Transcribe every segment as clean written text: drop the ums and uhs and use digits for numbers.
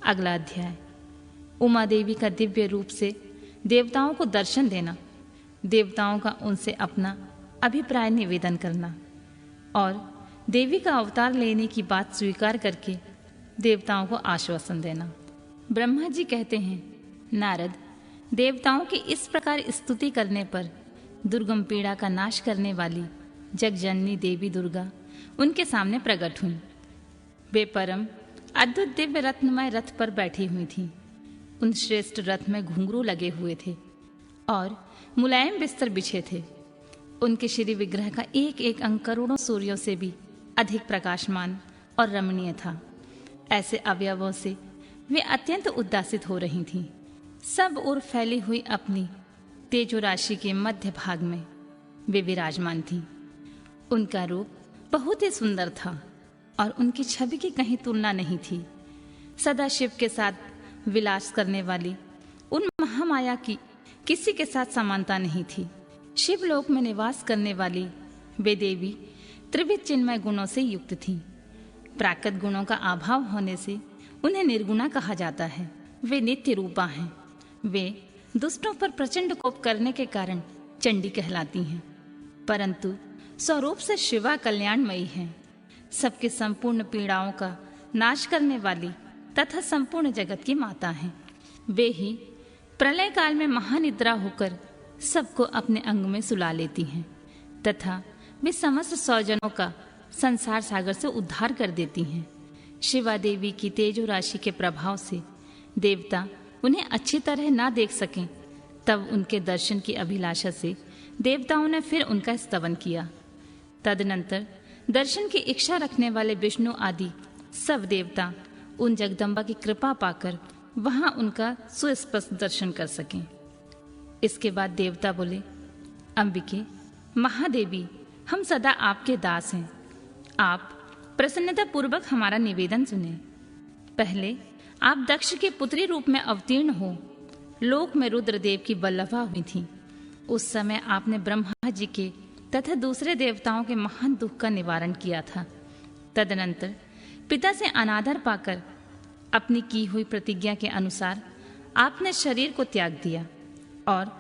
अगला अध्याय। उमा देवी का दिव्य रूप से देवताओं को दर्शन देना, देवताओं का उनसे अपना अभिप्राय निवेदन करना और देवी का अवतार लेने की बात स्वीकार करके देवताओं को आश्वासन देना। ब्रह्मा जी कहते हैं, नारद, देवताओं की इस प्रकार स्तुति करने पर दुर्गम पीड़ा का नाश करने वाली जगजननी देवी दुर्गा उनके सामने प्रकट हुई। वे परम अद्भुत दिव्य रत्नमय रथ पर बैठी हुई थीं। उन श्रेष्ठ रथ में घुंघरू लगे हुए थे और मुलायम बिस्तर बिछे थे। उनके श्री विग्रह का एक एक अंग करोड़ों सूर्यों से भी अधिक प्रकाशमान और रमणीय था। ऐसे अवयवों से वे अत्यंत उद्दासित हो रही थीं। सब ओर फैली हुई अपनी तेजो राशि के मध्य भाग में वे विराजमान थीं। उनका रूप बहुत ही सुंदर था और उनकी छवि की कहीं तुलना नहीं थी। सदा शिव के साथ विलास करने वाली उन महामाया की किसी के साथ समानता नहीं थी। शिवलोक में निवास करने वाली वे देवी त्रिविध चिन्मय गुणों से युक्त थीं। प्राकृत गुणों का अभाव होने से उन्हें निर्गुणा कहा जाता है। वे नित्य रूपा हैं। वे दुष्टों पर प्रचंड कोप करने के कारण चंडी कहलाती हैं, परंतु स्वरूप से शिवा कल्याणमयी हैं। सबके संपूर्ण पीड़ाओं का नाश करने वाली तथा संपूर्ण जगत की माता हैं। वे ही प्रलय काल में महानिद्रा होकर सबको अपने अंग में सुला लेती हैं तथा वे समस्त स्वजनों का संसार सागर से उद्धार कर देती हैं। शिवा देवी की तेजो राशि के प्रभाव से देवता उन्हें अच्छी तरह ना देख सकें, तब उनके दर्शन की अभिलाषा से देवताओं ने फिर उनका स्तवन किया। तदनंतर दर्शन की इच्छा रखने वाले विष्णु आदि सब देवता उन जगदम्बा की कृपा पाकर वहां उनका सुस्पष्ट दर्शन कर सकें। इसके बाद देवता बोले, अंबिके, महादेवी, हम सदा आपके दास हैं। आप प्रसन्नता पूर्वक हमारा निवेदन सुने। पहले आप दक्ष के पुत्री रूप में अवतीर्ण हो लोक में रुद्रदेव की वल्लभा हुई थी। उस समय आपने ब्रह्मा जी के तथा दूसरे देवताओं के महान दुख का निवारण किया था। तदनंतर पिता से अनादर पाकर अपनी की हुई प्रतिज्ञा के अनुसार आपने शरीर को त्याग दिया और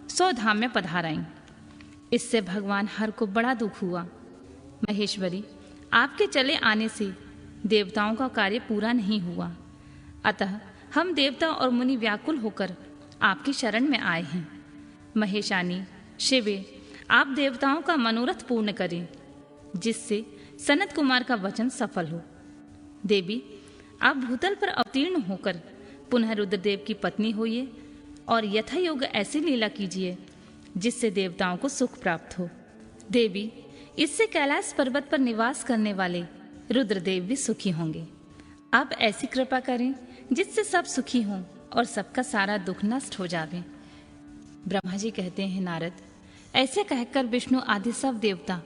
100 धाम में पधाराई। इससे भगवान हर को बड़ा दुख हुआ। महेश्वरी, आपके चले आने से देवताओं का कार्य पूरा नहीं हुआ, अतः हम देवता और मुनि व्याकुल होकर आपकी शरण में आए हैं। महेशानी, शिवे, आप देवताओं का मनोरथ पूर्ण करें, जिससे सनत कुमार का वचन सफल हो। देवी, आप भूतल पर अवतीर्ण होकर पुनः रुद्रदेव की पत्नी होइए और यथा योग्य ऐसी लीला कीजिए जिससे देवताओं को सुख प्राप्त हो। देवी, इससे कैलाश पर्वत पर निवास करने वाले रुद्रदेव भी सुखी होंगे। आप ऐसी कृपा करें जिससे सब सुखी हों और सबका सारा दुख नष्ट हो जावे। ब्रह्मा जी कहते हैं, नारद, ऐसे कहकर विष्णु आदि सब देवता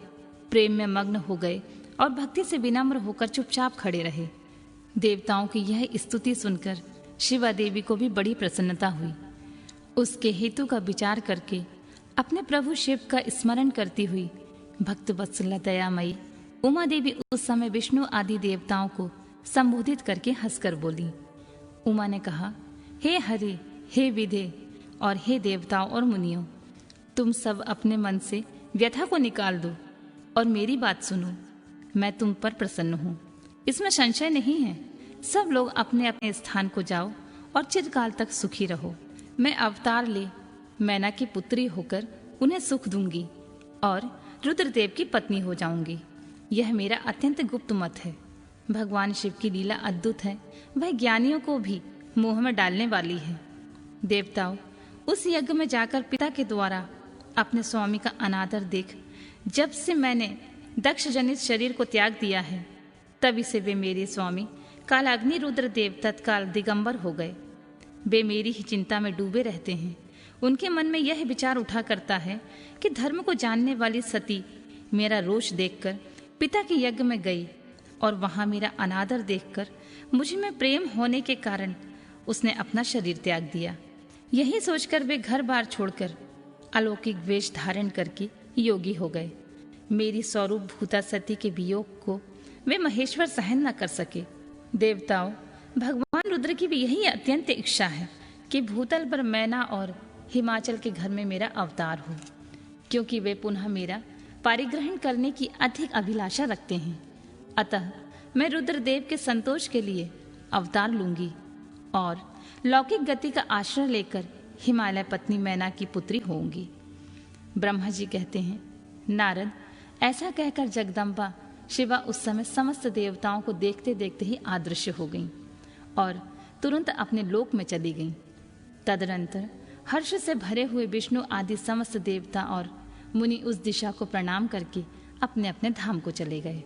प्रेम में मग्न हो गए और भक्ति से विनम्र होकर चुपचाप खड़े रहे। देवताओं की यह स्तुति सुनकर शिवा देवी को भी बड़ी प्रसन्नता हुई। उसके हेतु का विचार करके अपने प्रभु शिव का स्मरण करती हुई भक्त वत्सला दयामयी उमा देवी उस समय विष्णु आदि देवताओं को संबोधित करके हंसकर बोली। उमा ने कहा, हे हरि, हे विधे और हे देवताओं और मुनियों, तुम सब अपने मन से व्यथा को निकाल दो और मेरी बात सुनो। मैं तुम पर प्रसन्न हूँ, इसमें संशय नहीं है। सब लोग अपने अपने स्थान को जाओ और चिरकाल तक सुखी रहो। मैं अवतार ले मैना की पुत्री होकर उन्हें सुख दूंगी और रुद्रदेव की पत्नी हो जाऊंगी। यह मेरा अत्यंत गुप्त मत है। भगवान शिव की लीला अद्भुत है, वह ज्ञानियों को भी मोह में डालने वाली है। देवताओं, उस यज्ञ में जाकर पिता के द्वारा अपने स्वामी का अनादर देख जब से मैंने दक्ष जनित शरीर को त्याग दिया है, तभी से वे मेरे स्वामी कालाग्नि रुद्रदेव तत्काल दिगंबर हो गए। वे मेरी ही चिंता में डूबे रहते हैं। उनके मन में यह विचार उठा करता है कि धर्म को जानने वाली सती मेरा रोष देखकर पिता के यज्ञ में गई और वहां मेरा अनादर देखकर मुझ में प्रेम होने के कारण उसने अपना शरीर त्याग दिया। यही सोचकर वे घर बार छोड़कर अलौकिक वेश धारण करके योगी हो गए। मेरी स्वरूप भूता सती के वियोग को वे महेश्वर सहन न कर सके। देवताओं, भगवान रुद्र की भी यही अत्यंत इच्छा है कि भूतल पर मैना और हिमाचल के घर में मेरा अवतार हो, क्योंकि वे पुनः मेरा पारिग्रहण करने की अधिक अभिलाषा रखते हैं। अतः मैं रुद्रदेव के संतोष के लिए अवतार लूंगी और लौकिक गति का आश्रय लेकर हिमालय पत्नी मैना की पुत्री होंगी। ब्रह्मा जी कहते हैं, नारद, ऐसा कहकर जगदम्बा शिवा उस समय समस्त देवताओं को देखते देखते ही अदृश्य हो गईं और तुरंत अपने लोक में चली गईं। तदनंतर हर्ष से भरे हुए विष्णु आदि समस्त देवता और मुनि उस दिशा को प्रणाम करके अपने अपने धाम को चले गए।